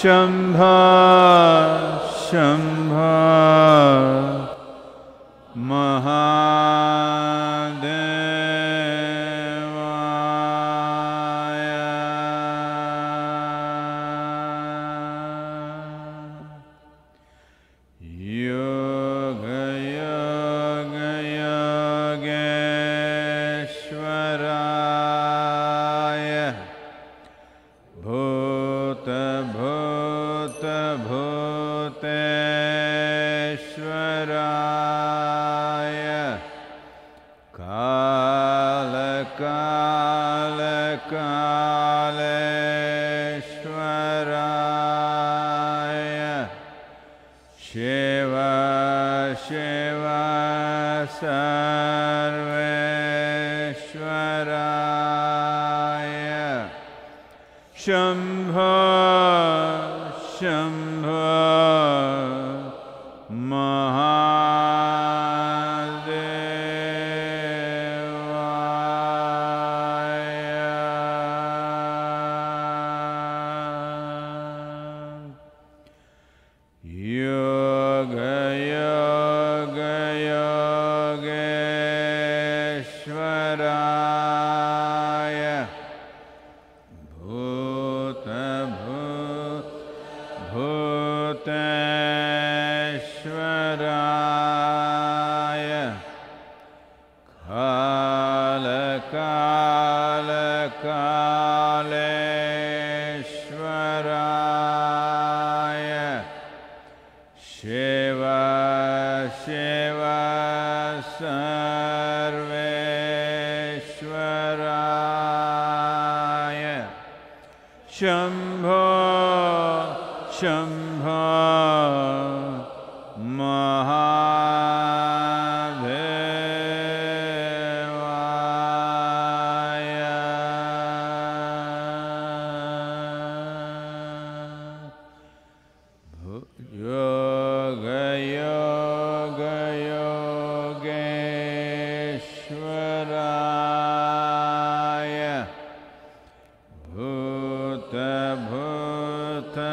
Shambha Shambha Mahadevaya Yoga Yoga Yogeshwaraya Bhuta Bhuta Bhuteshwaraya Kala Kala Kaleshwaraya Shiva Shiva Sarveshwaraya Shambha Shambha Mahadevaya Yoga Yoga Yogeshwaraya Bhuta Bhuteshwaraya Kala Kala Kaleshwaraya Shiva Shiva Sarveshwaraya Shambho Shambho Mahadevaya Yoga Yoga Yogeshwaraya Bhuta Bhuta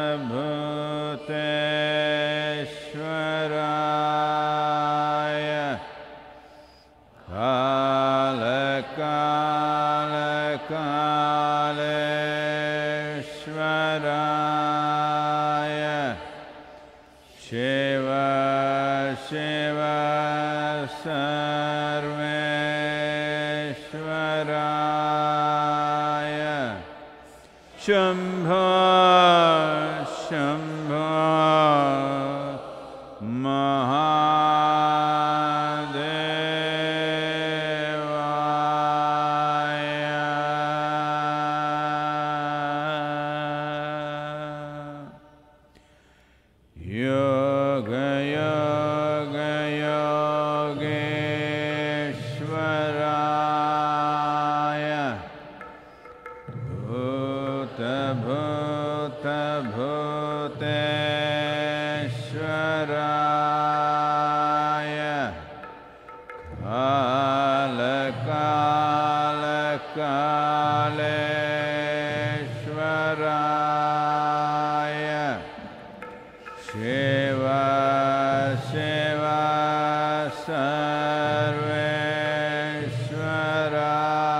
Bhuteshwaraya Kala Kala Kaleshwaraya Shiva Shiva Sarveshwaraya Shambha Shambha Mahadevaya Yoga Yoga Yogeshwaraya Bhuta Bhuta Bhuteshwaraya Kala Kala Kaleshwaraya Shiva Shiva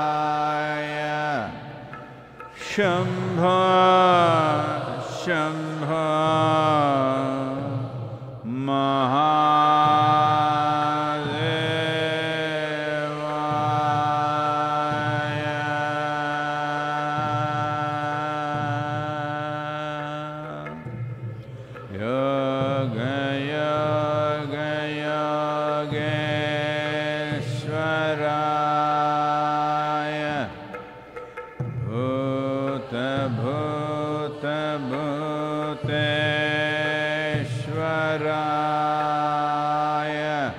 Sarveshwaraya Shambha Shambha Mahadevaya Yoga Yoga Yogeshwaraya Bhuta Bhuta Bhuteshwaraya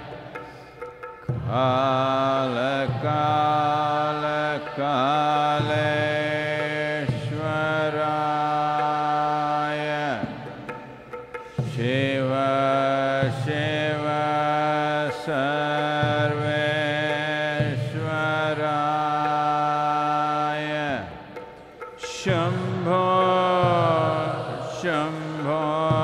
Kala Kala Kaleshwaraya Shambho, Shambho,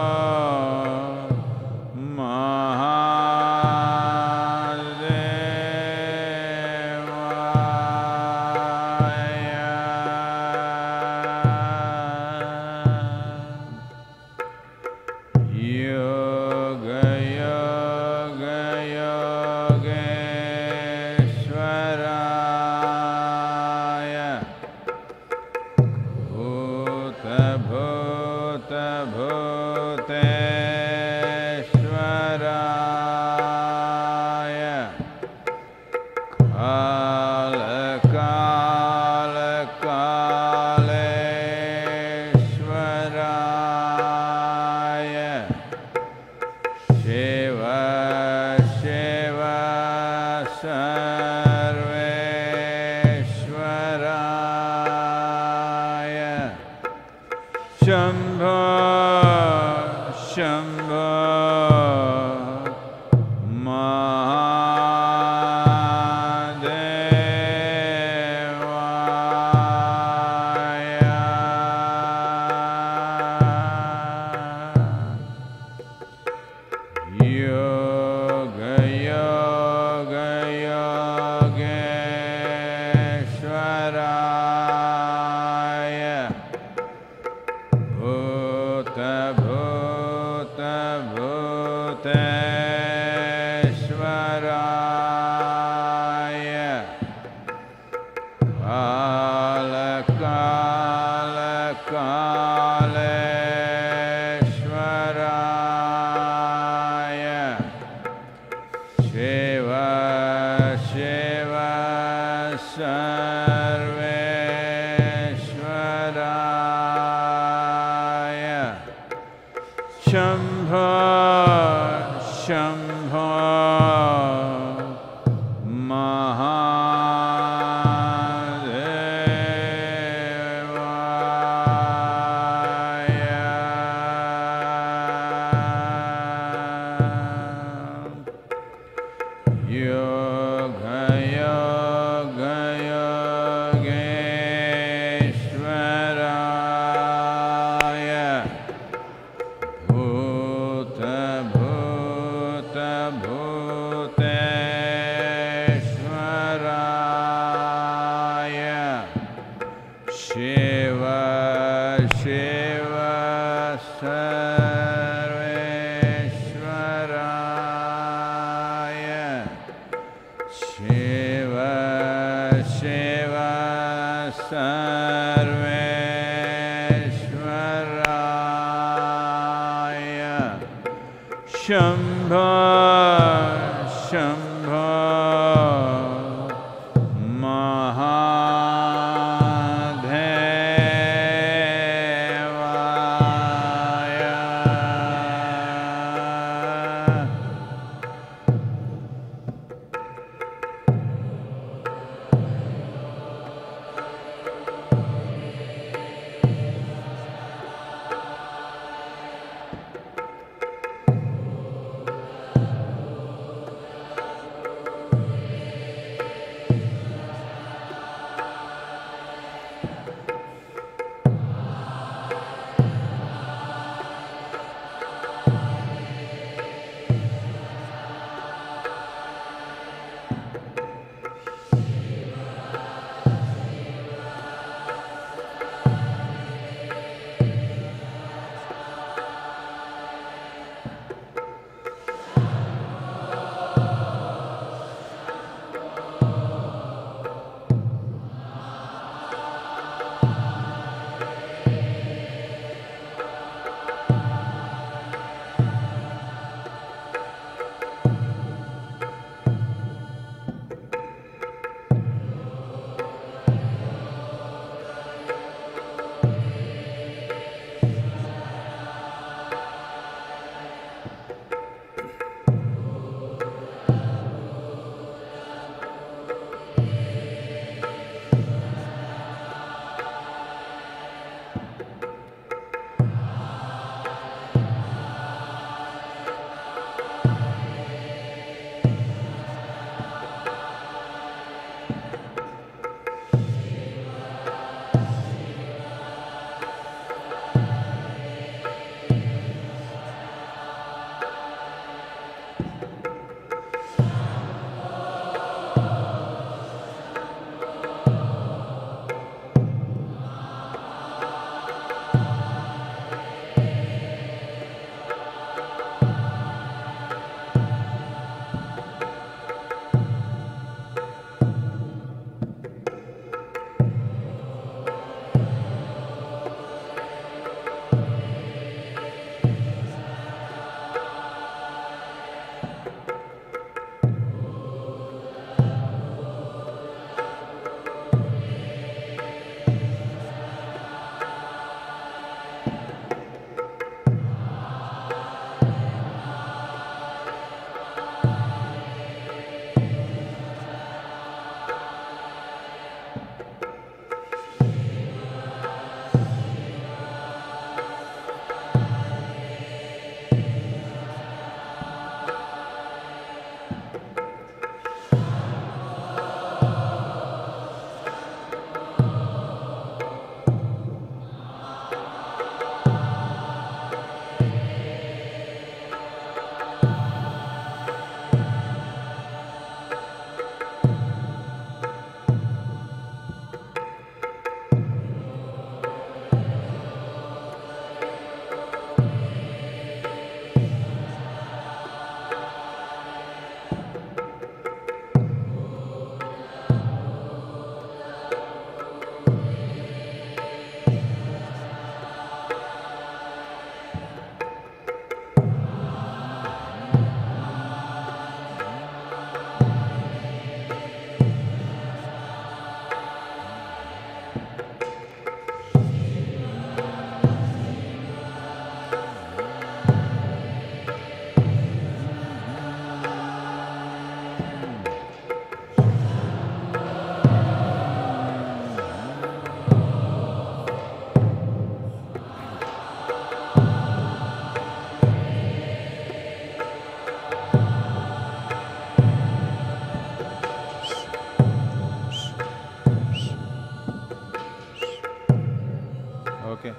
Okay.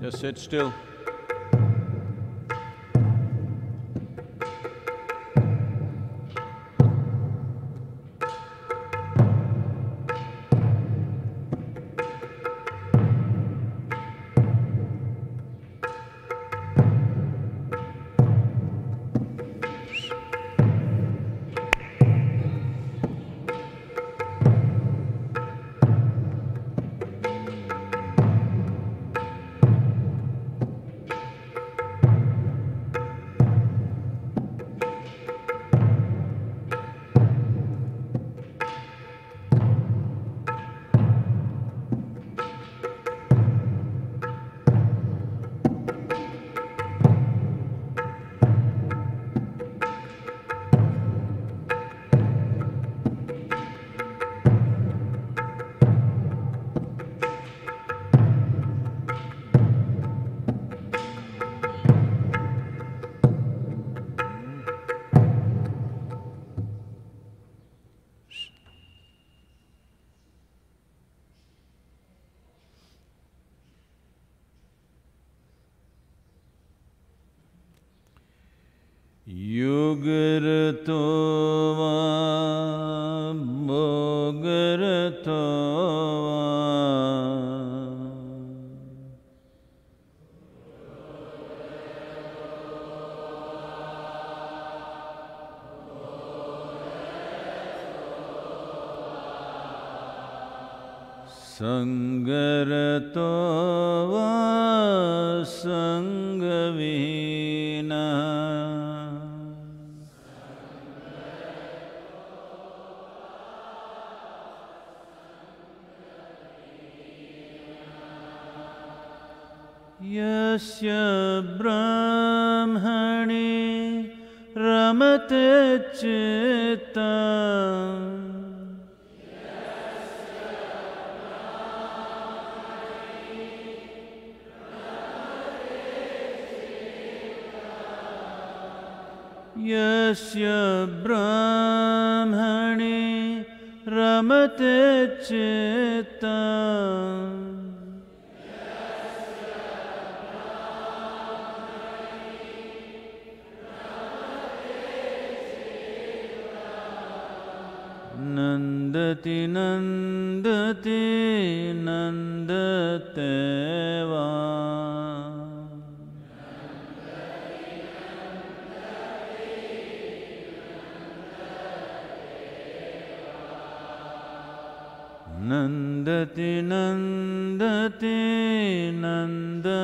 Just sit still. Yugurto va bogurto Sangarato va sangavina Yasya brahmani ramate chitta Yasya brahmani ramate chitta Nandati nandati nandateva Nandati nandati nandateva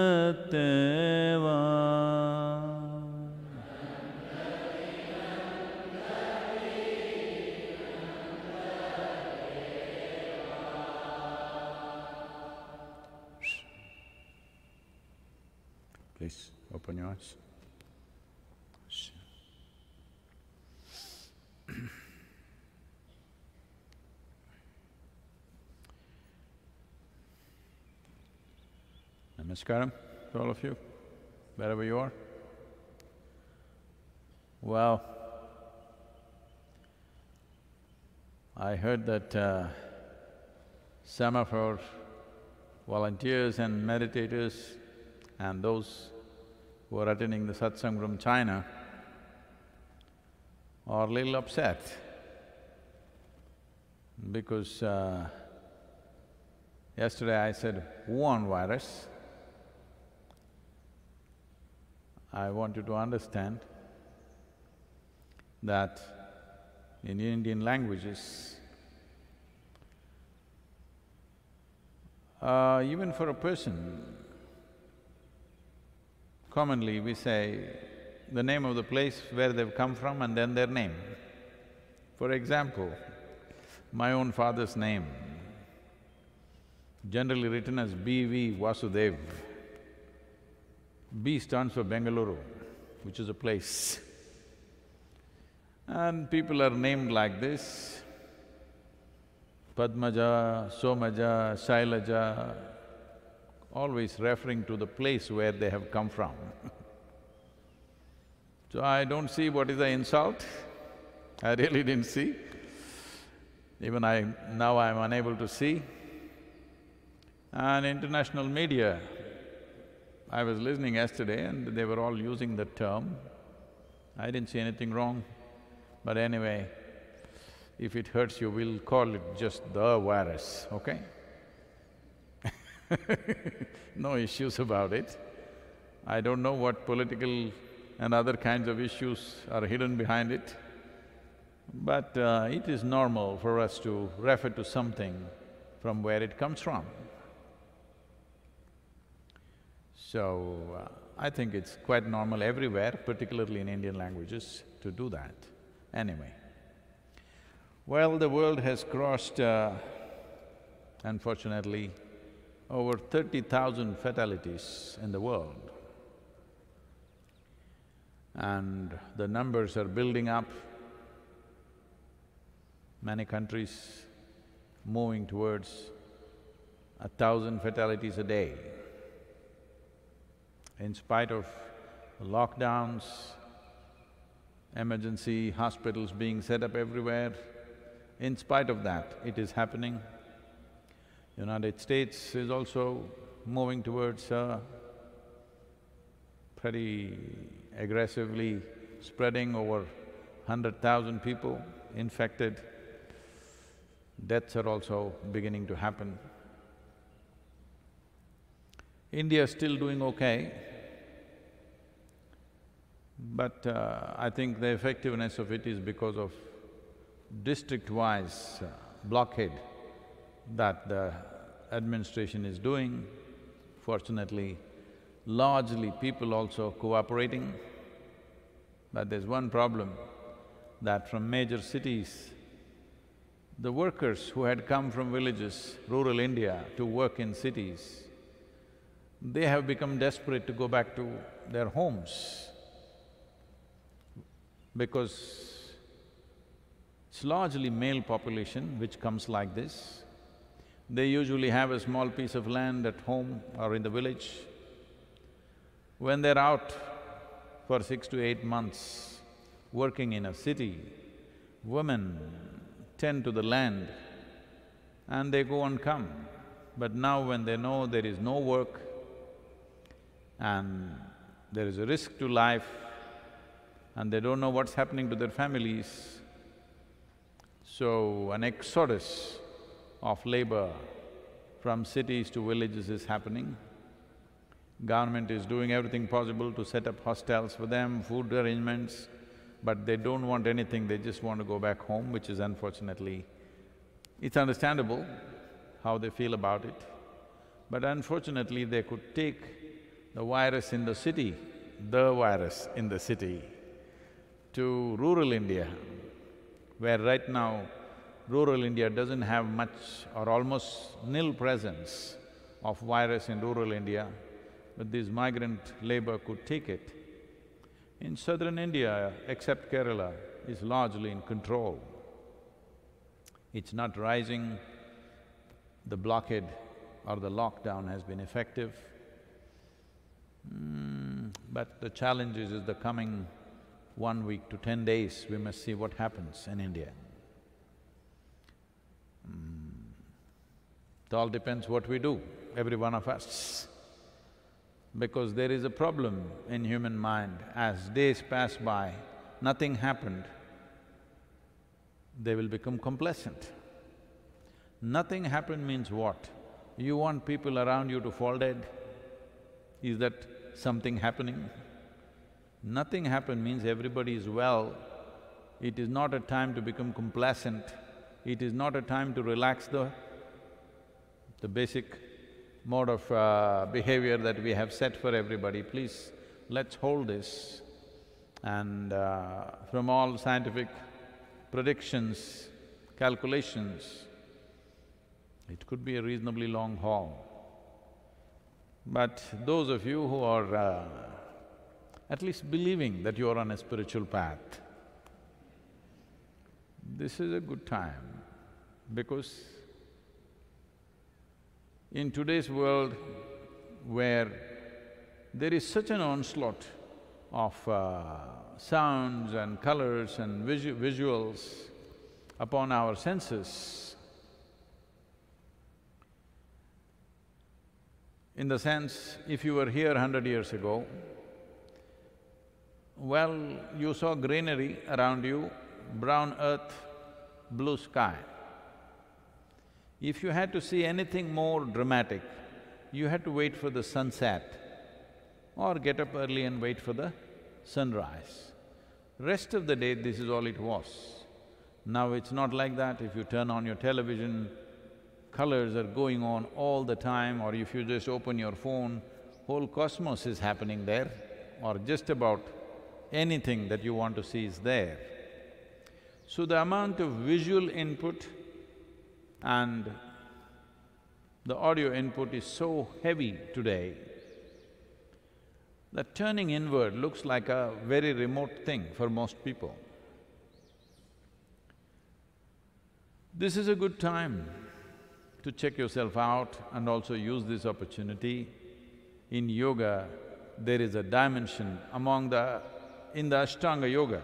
Please open your eyes. Namaskaram to all of you, wherever you are. Well, I heard that some of our volunteers and meditators and those who are attending the satsang from China are a little upset because yesterday I said Wuhan virus. I want you to understand that in Indian languages, even for a person, commonly we say the name of the place where they've come from and then their name. For example, my own father's name, generally written as B.V. Vasudev. B stands for Bengaluru, which is a place. And people are named like this, Padmaja, Somaja, Shailaja, always referring to the place where they have come from. So I don't see what is the insult. I really didn't see. Even now I'm unable to see. And international media, I was listening yesterday and they were all using the term. I didn't see anything wrong, but anyway, if it hurts you, we'll call it just the virus, okay? No issues about it. I don't know what political and other kinds of issues are hidden behind it, but it is normal for us to refer to something from where it comes from. So, I think it's quite normal everywhere, particularly in Indian languages, to do that. Anyway, well, the world has crossed, unfortunately, over 30,000 fatalities in the world. And the numbers are building up. Many countries moving towards 1,000 fatalities a day. In spite of lockdowns, emergency hospitals being set up everywhere, in spite of that, it is happening. United States is also moving towards pretty aggressively spreading over 100,000 people infected. Deaths are also beginning to happen. India is still doing okay, but I think the effectiveness of it is because of district-wise blockade that the administration is doing. Fortunately, largely people also cooperating. But there's one problem, that from major cities, the workers who had come from villages, rural India, to work in cities, they have become desperate to go back to their homes because it's largely male population which comes like this. They usually have a small piece of land at home or in the village. When they're out for 6 to 8 months working in a city, women tend to the land and they go and come. But now when they know there is no work and there is a risk to life and they don't know what's happening to their families, so an exodus of labor from cities to villages is happening. Government is doing everything possible to set up hostels for them, food arrangements, but they don't want anything, they just want to go back home, which is unfortunately… It's understandable how they feel about it, but unfortunately they could take the virus in the city, to rural India, where right now rural India doesn't have much or almost nil presence of virus in rural India, but this migrant labor could take it. In southern India, except Kerala, is largely in control. It's not rising, the blockade or the lockdown has been effective. But the challenge is the coming 1 week to 10 days, we must see what happens in India. It all depends what we do, every one of us. Because there is a problem in human mind, as days pass by, nothing happened, they will become complacent. Nothing happened means what? You want people around you to fall dead? Is that something happening? Nothing happened means everybody is well. It is not a time to become complacent. It is not a time to relax the basic mode of behavior that we have set for everybody. Please, let's hold this. And from all scientific predictions, calculations, it could be a reasonably long haul. But those of you who are at least believing that you are on a spiritual path, this is a good time, because in today's world where there is such an onslaught of sounds and colors and visuals upon our senses. In the sense, if you were here 100 years ago, well, you saw greenery around you, brown earth, blue sky. If you had to see anything more dramatic, you had to wait for the sunset or get up early and wait for the sunrise. Rest of the day, this is all it was. Now it's not like that. If you turn on your television, colors are going on all the time, or if you just open your phone, whole cosmos is happening there, or just about anything that you want to see is there. So the amount of visual input and the audio input is so heavy today that turning inward looks like a very remote thing for most people. This is a good time to check yourself out and also use this opportunity. In yoga, there is a dimension in the Ashtanga Yoga.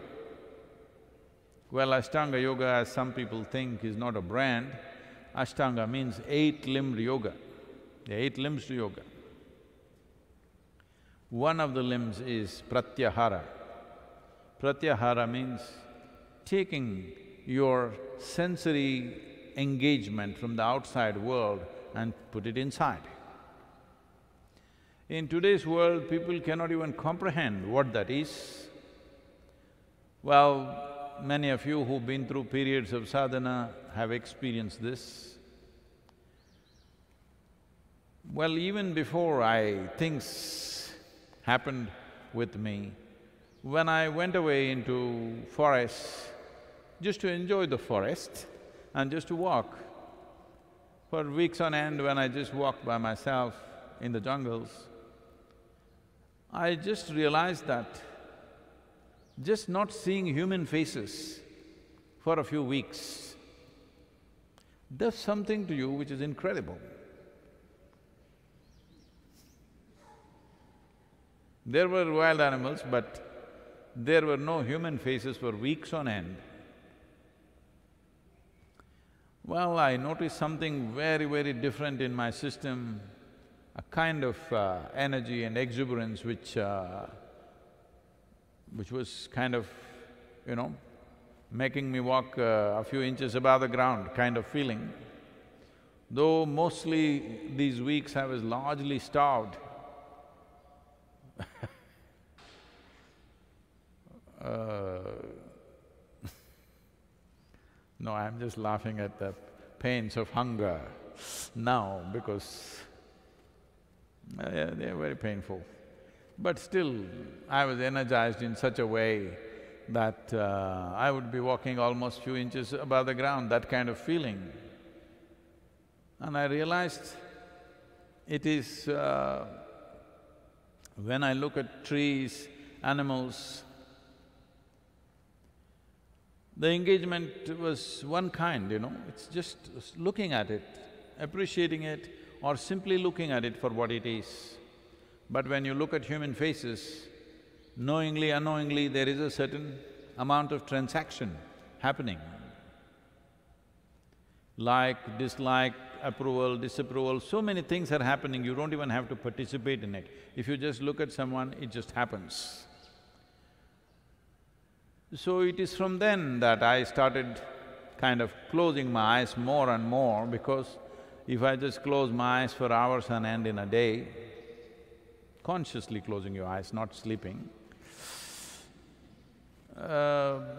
Well, Ashtanga Yoga, as some people think, is not a brand. Ashtanga means eight-limbed yoga. There are 8 limbs to yoga. One of the limbs is Pratyahara. Pratyahara means taking your sensory engagement from the outside world and put it inside. In today's world, people cannot even comprehend what that is. Well, many of you who've been through periods of sadhana have experienced this. Well, even before things happened with me, when I went away into forests just to enjoy the forest and just to walk, for weeks on end when I just walked by myself in the jungles, I just realized that just not seeing human faces for a few weeks does something to you which is incredible. There were wild animals, but there were no human faces for weeks on end. Well, I noticed something very, very different in my system, a kind of energy and exuberance which was kind of, making me walk a few inches above the ground kind of feeling. Though mostly these weeks I was largely starved. No, I'm just laughing at the pains of hunger now because they're very painful. But still, I was energized in such a way that I would be walking almost few inches above the ground, that kind of feeling. And I realized it is… when I look at trees, animals, the engagement was one kind, it's just looking at it, appreciating it, or simply looking at it for what it is. But when you look at human faces, knowingly, unknowingly, there is a certain amount of transaction happening. Like, dislike, approval, disapproval, so many things are happening, you don't even have to participate in it. If you just look at someone, it just happens. So it is from then that I started kind of closing my eyes more and more, because if I just close my eyes for hours on end in a day, consciously closing your eyes, not sleeping,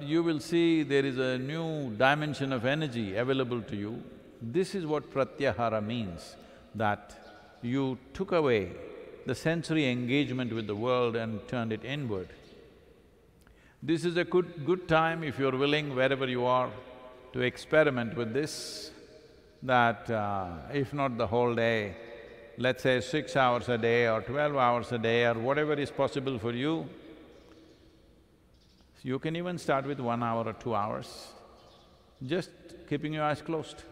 you will see there is a new dimension of energy available to you. This is what Pratyahara means, that you took away the sensory engagement with the world and turned it inward. This is a good time, if you're willing, wherever you are, to experiment with this, that if not the whole day, let's say 6 hours a day or 12 hours a day or whatever is possible for you. You can even start with 1 hour or 2 hours, just keeping your eyes closed,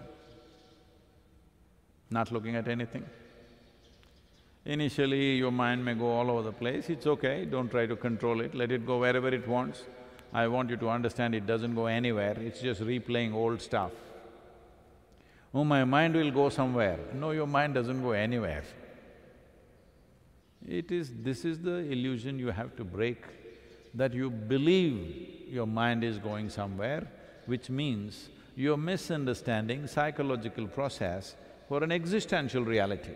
not looking at anything. Initially, your mind may go all over the place, it's okay, don't try to control it, let it go wherever it wants. I want you to understand it doesn't go anywhere, it's just replaying old stuff. Oh, my mind will go somewhere. No, your mind doesn't go anywhere. This is the illusion you have to break, that you believe your mind is going somewhere, which means you're misunderstanding psychological process for an existential reality.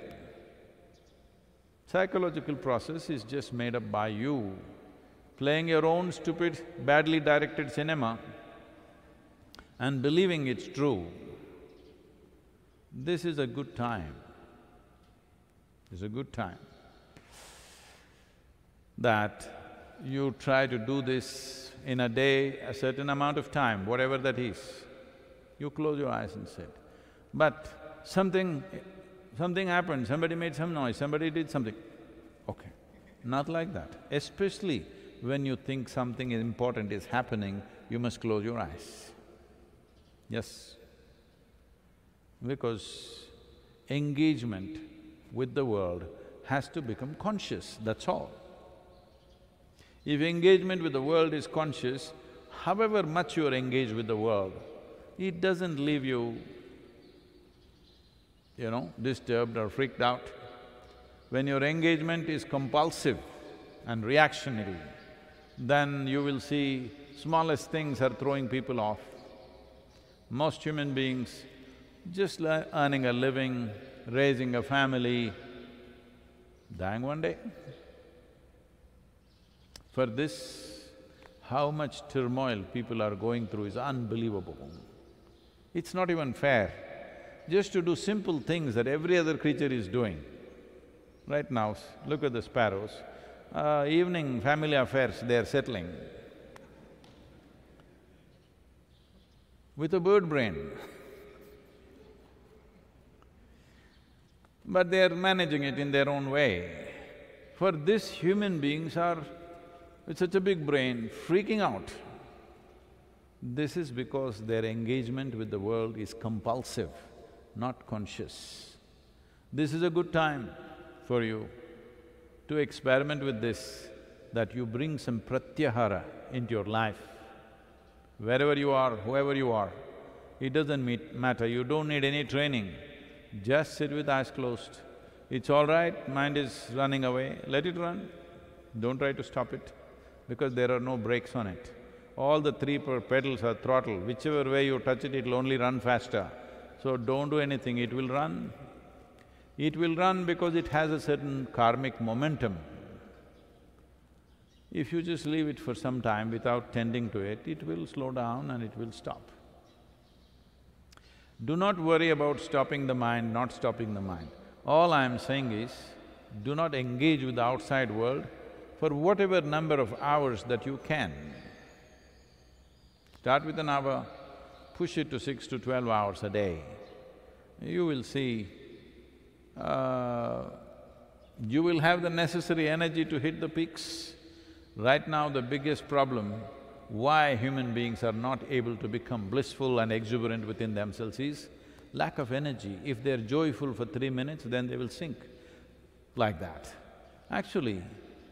Psychological process is just made up by you playing your own stupid, badly directed cinema and believing it's true. This is a good time. It's a good time that you try to do this in a day, a certain amount of time, whatever that is. You close your eyes and sit. But something happened, somebody made some noise, somebody did something. Okay, not like that. Especially when you think something important is happening, you must close your eyes. Yes. Because engagement with the world has to become conscious, that's all. If engagement with the world is conscious, however much you are engaged with the world, it doesn't leave you, disturbed or freaked out. When your engagement is compulsive and reactionary, then you will see smallest things are throwing people off. Most human beings just earning a living, raising a family, dying one day. For this, how much turmoil people are going through is unbelievable. It's not even fair, just to do simple things that every other creature is doing. Right now, look at the sparrows, evening family affairs they're settling with a bird brain. But they're managing it in their own way. For this, human beings are with such a big brain, freaking out. This is because their engagement with the world is compulsive, not conscious. This is a good time for you to experiment with this, that you bring some pratyahara into your life. Wherever you are, whoever you are, it doesn't matter, you don't need any training. Just sit with eyes closed. It's all right, mind is running away, let it run. Don't try to stop it, because there are no brakes on it. All the three pedals are throttle, whichever way you touch it, it'll only run faster. So don't do anything, it will run. It will run because it has a certain karmic momentum. If you just leave it for some time without tending to it, it will slow down and it will stop. Do not worry about stopping the mind, not stopping the mind. All I am saying is, do not engage with the outside world for whatever number of hours that you can. Start with an hour, push it to 6 to 12 hours a day. You will see, you will have the necessary energy to hit the peaks. Right now, the biggest problem why human beings are not able to become blissful and exuberant within themselves is lack of energy. If they're joyful for 3 minutes, then they will sink like that. Actually,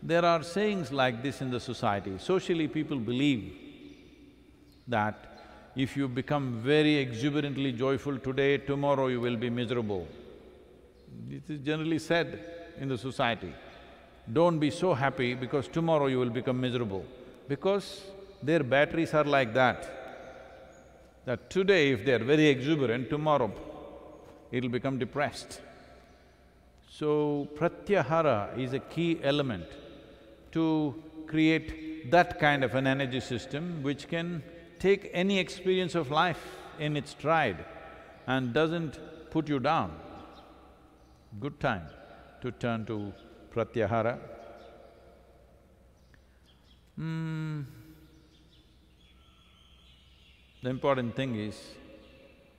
there are sayings like this in the society. Socially, people believe that if you become very exuberantly joyful today, tomorrow you will be miserable. It is generally said in the society. Don't be so happy because tomorrow you will become miserable. Because their batteries are like that today if they're very exuberant, tomorrow it'll become depressed. So, pratyahara is a key element to create that kind of an energy system which can take any experience of life in its stride and doesn't put you down. Good time to turn to pratyahara. The important thing is,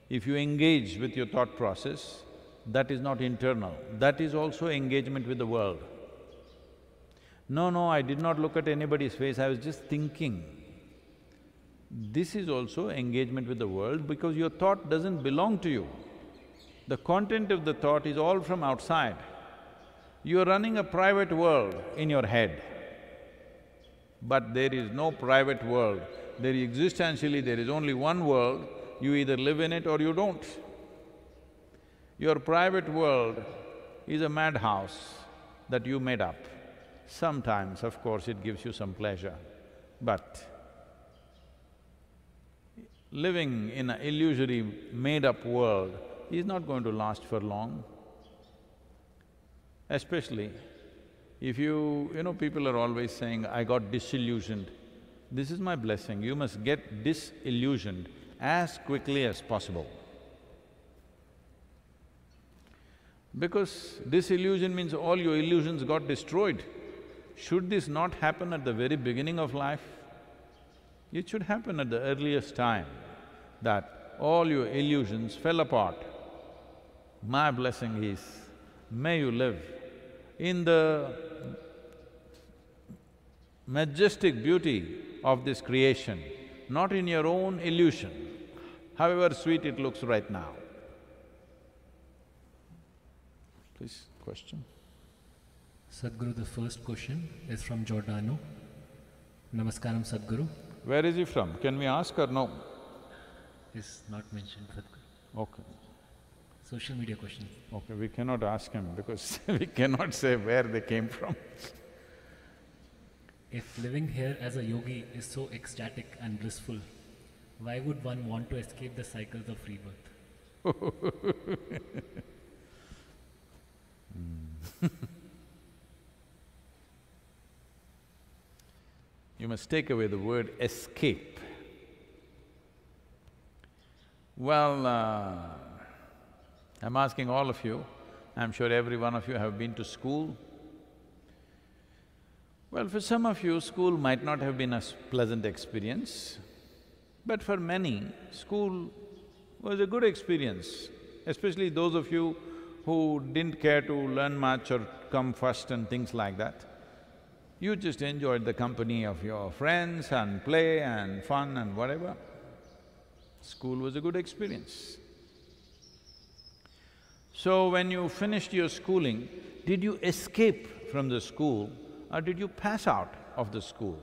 if you engage with your thought process, that is not internal, that is also engagement with the world. No, I did not look at anybody's face, I was just thinking. This is also engagement with the world because your thought doesn't belong to you. The content of the thought is all from outside. You are running a private world in your head, but there is no private world. Existentially, there is only one world, you either live in it or you don't. Your private world is a madhouse that you made up. Sometimes, of course, it gives you some pleasure, but living in an illusory, made-up world is not going to last for long. Especially if you know, people are always saying, I got disillusioned. This is my blessing, you must get disillusioned as quickly as possible. Because disillusion means all your illusions got destroyed. Should this not happen at the very beginning of life? It should happen at the earliest time, that all your illusions fell apart. My blessing is, may you live in the majestic beauty of this creation, not in your own illusion, however sweet it looks right now. Please, question. Sadhguru, the first question is from Giordano. Namaskaram, Sadhguru. Where is he from? Can we ask or no? Is not mentioned, Sadhguru. Okay. Social media question. Okay, we cannot ask him because we cannot say where they came from. If living here as a yogi is so ecstatic and blissful, why would one want to escape the cycles of rebirth? You must take away the word escape. Well, I'm asking all of you, I'm sure every one of you have been to school. Well, for some of you, school might not have been a pleasant experience, but for many, school was a good experience, especially those of you who didn't care to learn much or come first and things like that. You just enjoyed the company of your friends and play and fun and whatever. School was a good experience. So when you finished your schooling, did you escape from the school or did you pass out of the school?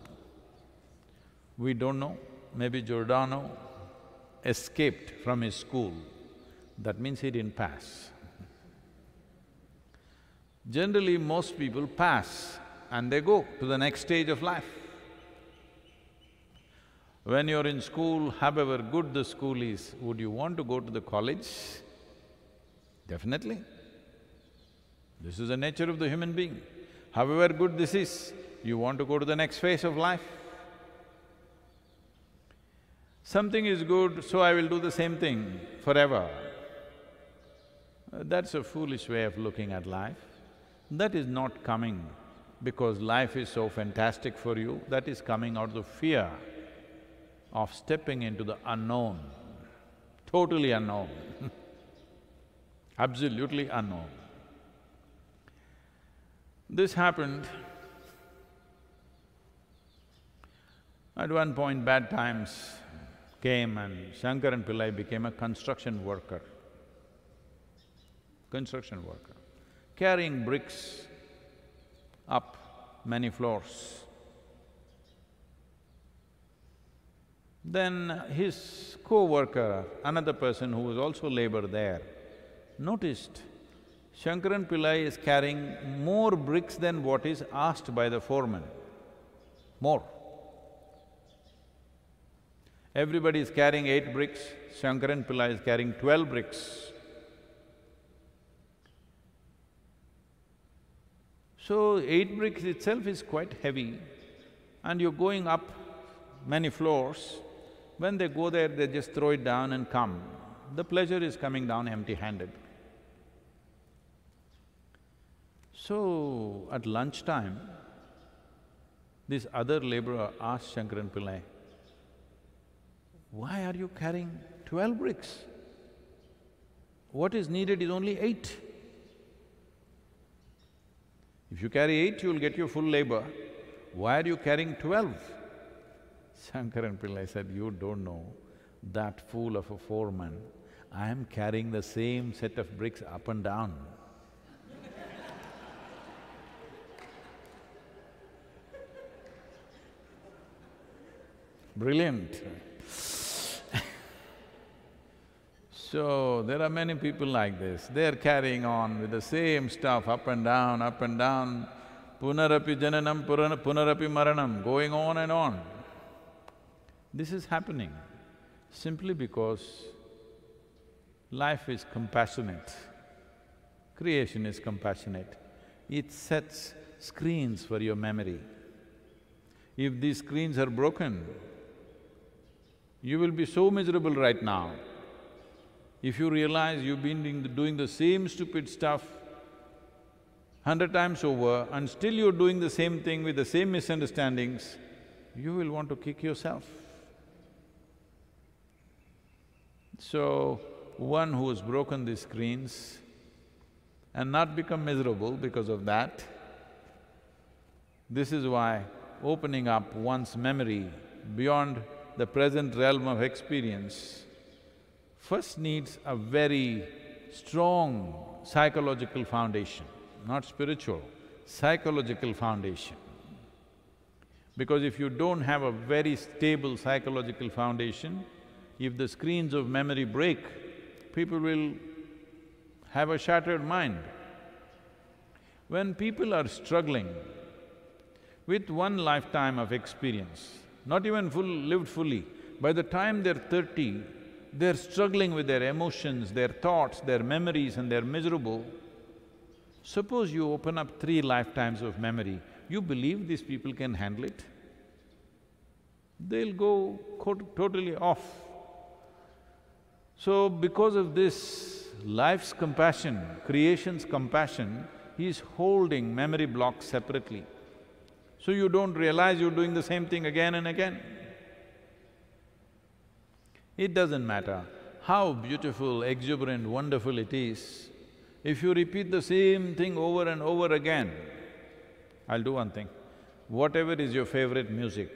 We don't know. Maybe Giordano escaped from his school. That means he didn't pass. Generally, most people pass and they go to the next stage of life. When you're in school, however good the school is, would you want to go to the college? Definitely. This is the nature of the human being. However good this is, you want to go to the next phase of life. Something is good, so I will do the same thing forever. That's a foolish way of looking at life. That is not coming because life is so fantastic for you, that is coming out of the fear of stepping into the unknown, totally unknown, absolutely unknown. This happened. At one point, bad times came and Shankaran Pillai became a construction worker, carrying bricks up many floors. Then his co-worker, another person who was also labor there, noticed Shankaran Pillai is carrying more bricks than what is asked by the foreman, more. Everybody is carrying 8 bricks, Shankaran Pillai is carrying 12 bricks. So, 8 bricks itself is quite heavy and you're going up many floors. When they go there, they just throw it down and come. The pleasure is coming down empty-handed. So, at lunchtime, this other laborer asked Shankaran Pillai, why are you carrying 12 bricks? What is needed is only 8. If you carry 8, you'll get your full labor. Why are you carrying 12? Shankaran Pillai said, you don't know, that fool of a foreman, I am carrying the same set of bricks up and down. Brilliant. So, there are many people like this, they're carrying on with the same stuff up and down, punarapi jananam, punarapi maranam, going on and on. This is happening simply because life is compassionate, creation is compassionate. It sets screens for your memory. If these screens are broken, you will be so miserable right now. If you realize you've been doing the same stupid stuff 100 times over and still you're doing the same thing with the same misunderstandings, you will want to kick yourself. So, one who has broken these screens and not become miserable because of that, this is why opening up one's memory beyond the present realm of experience first needs a very strong psychological foundation, not spiritual, psychological foundation. Because if you don't have a very stable psychological foundation, if the screens of memory break, people will have a shattered mind. When people are struggling with one lifetime of experience, not even lived fully, by the time they're 30, they're struggling with their emotions, their thoughts, their memories and they're miserable. Suppose you open up 3 lifetimes of memory, you believe these people can handle it? They'll go totally off. So, because of this, life's compassion, creation's compassion is holding memory blocks separately. So you don't realize you're doing the same thing again and again. It doesn't matter how beautiful, exuberant, wonderful it is, if you repeat the same thing over and over again. I'll do one thing, whatever is your favorite music,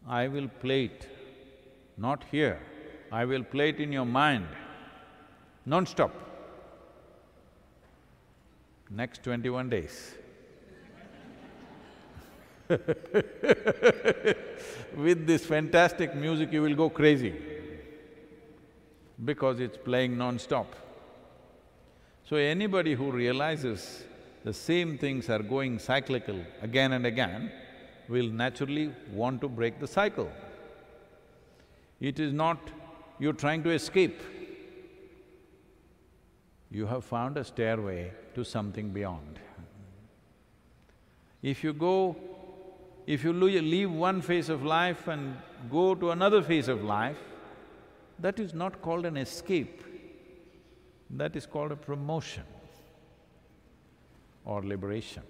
I will play it, not here, I will play it in your mind, non-stop, next 21 days. With this fantastic music, you will go crazy because it's playing non-stop. So anybody who realizes the same things are going cyclical again and again will naturally want to break the cycle. It is not you're trying to escape. You have found a stairway to something beyond. If you leave one phase of life and go to another phase of life, that is not called an escape, that is called a promotion or liberation.